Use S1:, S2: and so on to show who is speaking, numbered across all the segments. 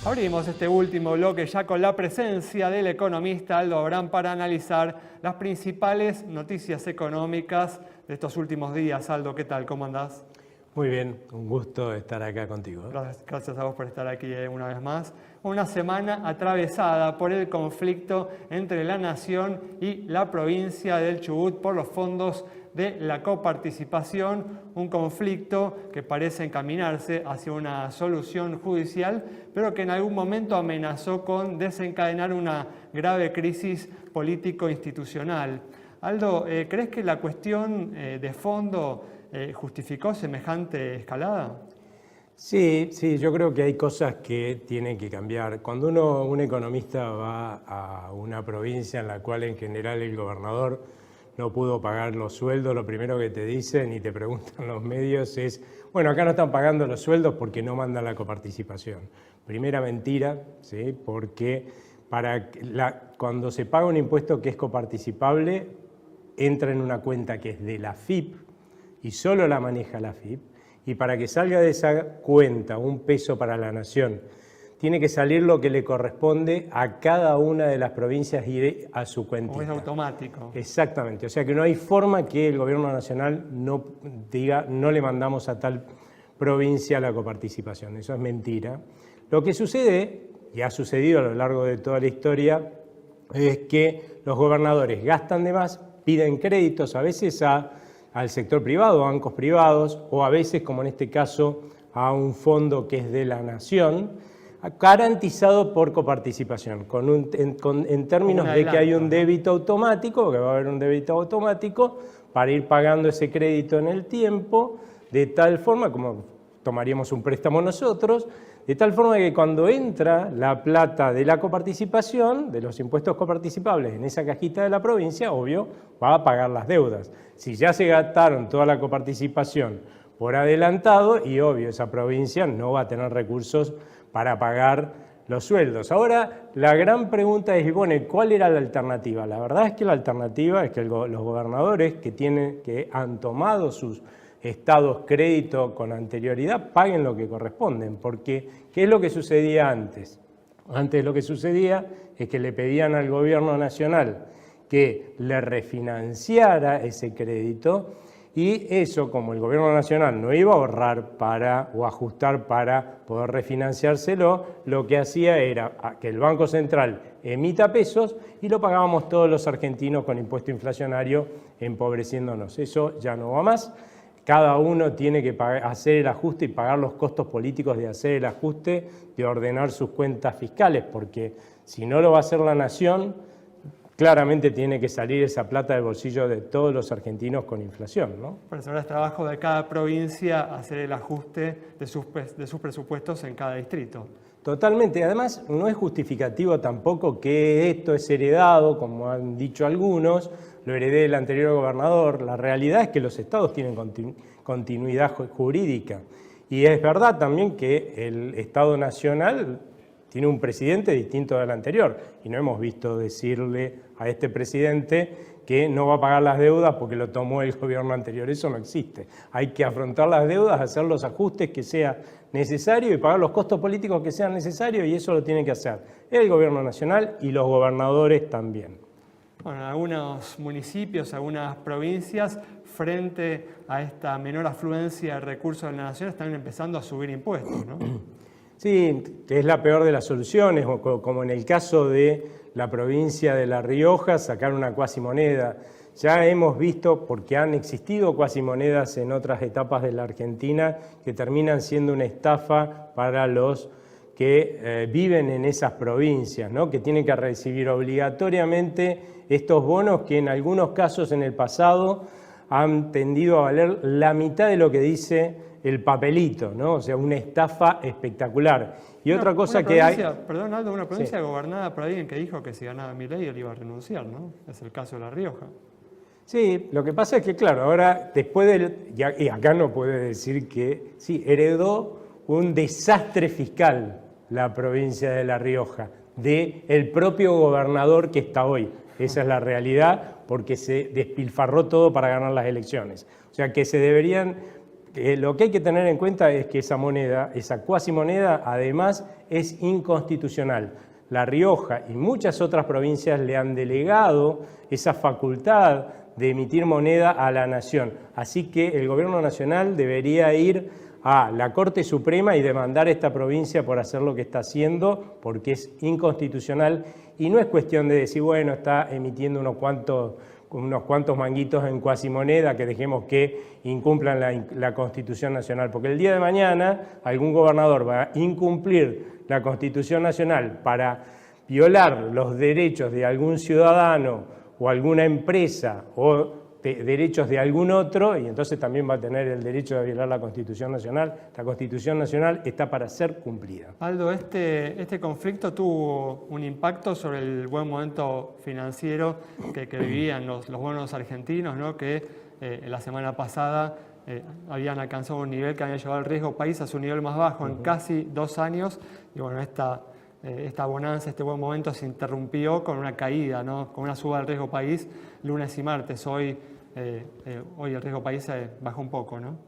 S1: Abrimos este último bloque ya con la presencia del economista Aldo Abrán para analizar las principales noticias económicas de estos últimos días. Aldo, ¿qué tal? ¿Cómo andás?
S2: Muy bien, un gusto estar acá contigo.
S1: Gracias a vos por estar aquí una vez más. Una semana atravesada por el conflicto entre la Nación y la provincia del Chubut por los fondos de la coparticipación, un conflicto que parece encaminarse hacia una solución judicial, pero que en algún momento amenazó con desencadenar una grave crisis político-institucional. Aldo, ¿crees que la cuestión de fondo justificó semejante escalada?
S2: Sí, yo creo que hay cosas que tienen que cambiar. Cuando un economista va a una provincia en la cual en general el gobernador no pudo pagar los sueldos, lo primero que te dicen y te preguntan los medios es, bueno, acá no están pagando los sueldos porque no mandan la coparticipación. Primera mentira, ¿sí? Porque cuando se paga un impuesto que es coparticipable, entra en una cuenta que es de la AFIP y solo la maneja la AFIP, y para que salga de esa cuenta un peso para la Nación, tiene que salir lo que le corresponde a cada una de las provincias y a su cuentita.
S1: O es automático.
S2: Exactamente, o sea que no hay forma que el gobierno nacional no diga no le mandamos a tal provincia la coparticipación, eso es mentira. Lo que sucede, y ha sucedido a lo largo de toda la historia, es que los gobernadores gastan de más, piden créditos a veces al sector privado, a bancos privados, o a veces, como en este caso, a un fondo que es de la Nación, garantizado por coparticipación, en términos de que hay un débito automático, que va a haber un débito automático para ir pagando ese crédito en el tiempo, de tal forma como tomaríamos un préstamo nosotros, de tal forma que cuando entra la plata de la coparticipación, de los impuestos coparticipables en esa cajita de la provincia, obvio, va a pagar las deudas. Si ya se gastaron toda la coparticipación por adelantado, y obvio, esa provincia no va a tener recursos para pagar los sueldos. Ahora, la gran pregunta es, bueno, ¿cuál era la alternativa? La verdad es que la alternativa es que los gobernadores que han tomado sus estados crédito con anterioridad paguen lo que corresponden, porque ¿qué es lo que sucedía antes? Antes lo que sucedía es que le pedían al gobierno nacional que le refinanciara ese crédito, y eso, como el gobierno nacional no iba a ahorrar o ajustar para poder refinanciárselo, lo que hacía era que el Banco Central emita pesos y lo pagábamos todos los argentinos con impuesto inflacionario, empobreciéndonos. Eso ya no va más. Cada uno tiene que hacer el ajuste y pagar los costos políticos de hacer el ajuste, de ordenar sus cuentas fiscales, porque si no lo va a hacer la Nación, claramente tiene que salir esa plata del bolsillo de todos los argentinos con inflación, ¿no?
S1: Por eso ahora es trabajo de cada provincia hacer el ajuste de sus presupuestos en cada distrito.
S2: Totalmente. Además, no es justificativo tampoco que esto es heredado, como han dicho algunos, lo heredé del anterior gobernador. La realidad es que los estados tienen continuidad jurídica. Y es verdad también que el Estado Nacional tiene un presidente distinto del anterior, y no hemos visto decirle a este presidente que no va a pagar las deudas porque lo tomó el gobierno anterior. Eso no existe. Hay que afrontar las deudas, hacer los ajustes que sea necesario y pagar los costos políticos que sean necesarios, y eso lo tiene que hacer el gobierno nacional y los gobernadores también.
S1: Bueno, algunos municipios, algunas provincias, frente a esta menor afluencia de recursos de la Nación, están empezando a subir impuestos, ¿no?
S2: Sí, que es la peor de las soluciones, como en el caso de la provincia de La Rioja, sacar una cuasimoneda. Ya hemos visto, porque han existido cuasimonedas en otras etapas de la Argentina, que terminan siendo una estafa para los que viven en esas provincias, ¿no? Que tienen que recibir obligatoriamente estos bonos que en algunos casos en el pasado han tendido a valer la mitad de lo que dice el papelito, ¿no? O sea, una estafa espectacular. Y otra cosa que hay...
S1: Perdón, Aldo, una provincia gobernada por alguien que dijo que si ganaba Milei él iba a renunciar, ¿no? Es el caso de La Rioja.
S2: Sí, lo que pasa es que, claro, ahora después y acá no puede decir que... Sí, heredó un desastre fiscal la provincia de La Rioja, del propio gobernador que está hoy. Esa es la realidad, porque se despilfarró todo para ganar las elecciones. O sea, que se deberían lo que hay que tener en cuenta es que esa moneda, esa cuasimoneda, además es inconstitucional. La Rioja y muchas otras provincias le han delegado esa facultad de emitir moneda a la nación. Así que el gobierno nacional debería ir a la Corte Suprema y demandar a esta provincia por hacer lo que está haciendo, porque es inconstitucional y no es cuestión de decir, bueno, está emitiendo unos cuantos manguitos en cuasimoneda, que dejemos que incumplan la Constitución Nacional, porque el día de mañana algún gobernador va a incumplir la Constitución Nacional para violar los derechos de algún ciudadano o alguna empresa o derechos de algún otro, y entonces también va a tener el derecho de violar la Constitución Nacional. La Constitución Nacional está para ser cumplida.
S1: Aldo, este conflicto tuvo un impacto sobre el buen momento financiero que vivían los buenos argentinos, ¿no? Que la semana pasada habían alcanzado un nivel que había llevado el riesgo país a su nivel más bajo en casi 2 años, y bueno, esta bonanza, este buen momento se interrumpió con una caída, ¿no? Con una suba del riesgo país lunes y martes. Hoy el riesgo país bajó un poco, ¿no?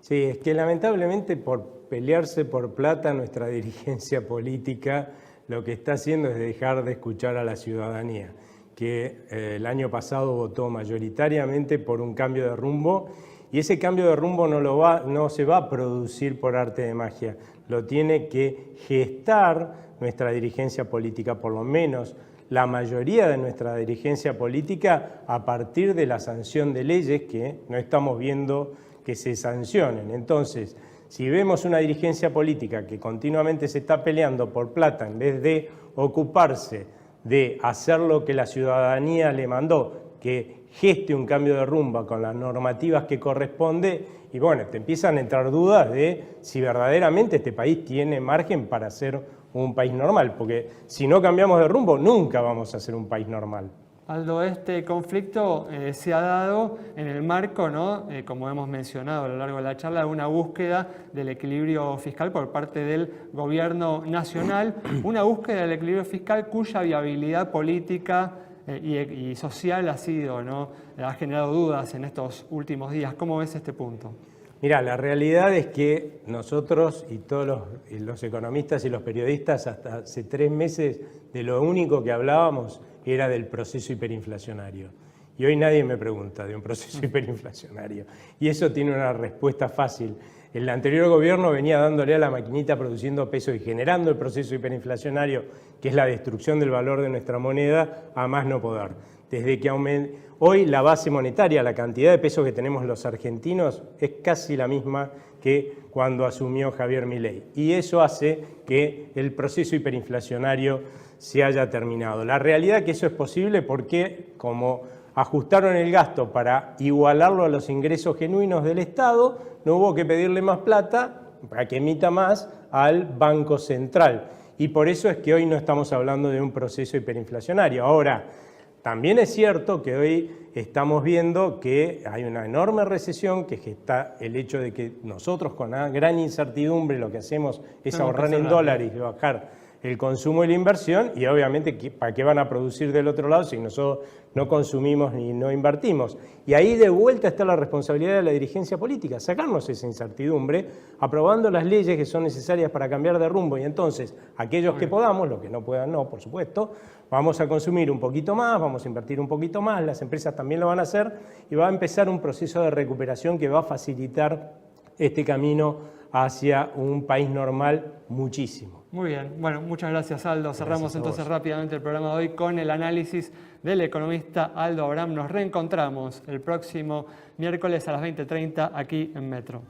S2: Sí, es que lamentablemente por pelearse por plata nuestra dirigencia política lo que está haciendo es dejar de escuchar a la ciudadanía, que el año pasado votó mayoritariamente por un cambio de rumbo, y ese cambio de rumbo no se va a producir por arte de magia, lo tiene que gestar nuestra dirigencia política, por lo menos la mayoría de nuestra dirigencia política, a partir de la sanción de leyes que no estamos viendo que se sancionen. Entonces, si vemos una dirigencia política que continuamente se está peleando por plata en vez de ocuparse de hacer lo que la ciudadanía le mandó, que geste un cambio de rumbo con las normativas que corresponde, y bueno, te empiezan a entrar dudas de si verdaderamente este país tiene margen para ser un país normal, porque si no cambiamos de rumbo, nunca vamos a ser un país normal.
S1: Aldo, este conflicto se ha dado en el marco, ¿no? Como hemos mencionado a lo largo de la charla, de una búsqueda del equilibrio fiscal por parte del gobierno nacional, una búsqueda del equilibrio fiscal cuya viabilidad política y social ha sido, ¿no? Ha generado dudas en estos últimos días. ¿Cómo ves este punto?
S2: Mira, la realidad es que nosotros y todos los economistas y los periodistas hasta hace 3 meses de lo único que hablábamos era del proceso hiperinflacionario. Y hoy nadie me pregunta de un proceso hiperinflacionario. Y eso tiene una respuesta fácil. El anterior gobierno venía dándole a la maquinita produciendo pesos y generando el proceso hiperinflacionario, que es la destrucción del valor de nuestra moneda, a más no poder. Desde que hoy la base monetaria, la cantidad de pesos que tenemos los argentinos, es casi la misma que cuando asumió Javier Milei. Y eso hace que el proceso hiperinflacionario se haya terminado. La realidad es que eso es posible porque, como ajustaron el gasto para igualarlo a los ingresos genuinos del Estado, no hubo que pedirle más plata para que emita más al Banco Central. Y por eso es que hoy no estamos hablando de un proceso hiperinflacionario. Ahora, también es cierto que hoy estamos viendo que hay una enorme recesión, que gesta el hecho de que nosotros con una gran incertidumbre lo que hacemos es ahorrar en dólares y bajar el consumo y la inversión, y obviamente ¿para qué van a producir del otro lado si nosotros no consumimos ni no invertimos? Y ahí de vuelta está la responsabilidad de la dirigencia política, sacarnos esa incertidumbre, aprobando las leyes que son necesarias para cambiar de rumbo, y entonces aquellos que podamos, los que no puedan no, por supuesto, vamos a consumir un poquito más, vamos a invertir un poquito más, las empresas también lo van a hacer, y va a empezar un proceso de recuperación que va a facilitar este camino hacia un país normal muchísimo.
S1: Muy bien, bueno, muchas gracias Aldo. Cerramos entonces rápidamente el programa de hoy con el análisis del economista Aldo Abraham. Nos reencontramos el próximo miércoles a las 20:30 aquí en Metro.